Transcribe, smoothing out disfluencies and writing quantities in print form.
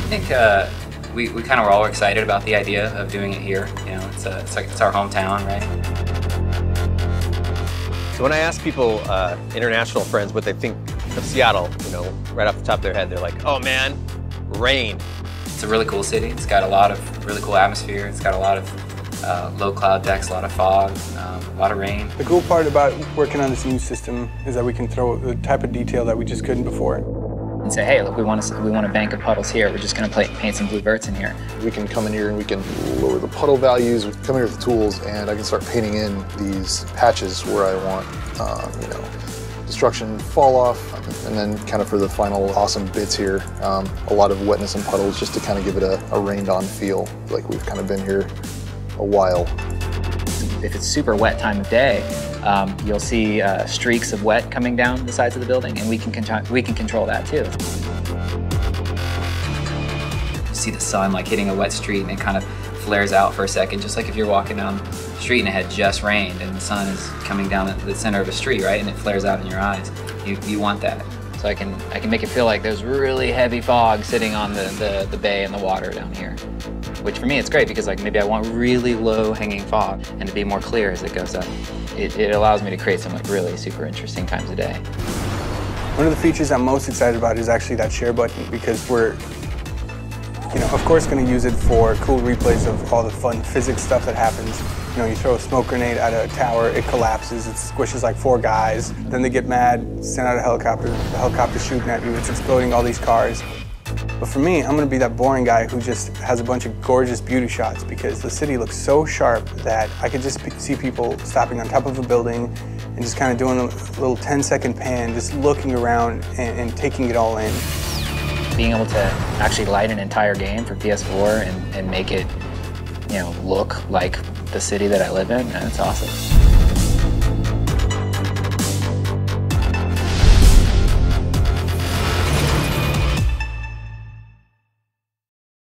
I think we kind of were all excited about the idea of doing it here. You know, it's our hometown, right? So when I ask people, international friends, what they think of Seattle, you know, right off the top of their head, they're like, oh man, rain. It's a really cool city. It's got a lot of really cool atmosphere. It's got a lot of low cloud decks, a lot of fog, a lot of rain. The cool part about working on this new system is that we can throw the type of detail that we just couldn't before. And say, hey, look, we want a bank of puddles here. We're just going to paint some blue verts in here. We can come in here and we can lower the puddle values. We can come here with the tools, and I can start painting in these patches where I want, you know, destruction, fall off, and then kind of for the final awesome bits here, a lot of wetness and puddles just to kind of give it a rained-on feel, like we've kind of been here a while. If it's super wet time of day, you'll see streaks of wet coming down the sides of the building, and we can control that too. You see the sun like hitting a wet street, and it kind of flares out for a second, just like if you're walking down the street and it had just rained and the sun is coming down the center of a street, right? And it flares out in your eyes. You want that. So I can make it feel like there's really heavy fog sitting on the bay and the water down here. Which for me it's great because like maybe I want really low hanging fog and to be more clear as it goes up. It allows me to create some like really super interesting times of day. One of the features I'm most excited about is actually that share button, because we're, you know, of course going to use it for cool replays of all the fun physics stuff that happens. You know, you throw a smoke grenade at a tower, it collapses, it squishes like 4 guys, then they get mad, send out a helicopter, the helicopter's shooting at you, it's exploding all these cars. But for me, I'm going to be that boring guy who just has a bunch of gorgeous beauty shots, because the city looks so sharp that I could just see people stopping on top of a building and just kind of doing a little 10-second pan, just looking around and taking it all in. Being able to actually light an entire game for PS4 and make it, you know, look like the city that I live in, that's awesome.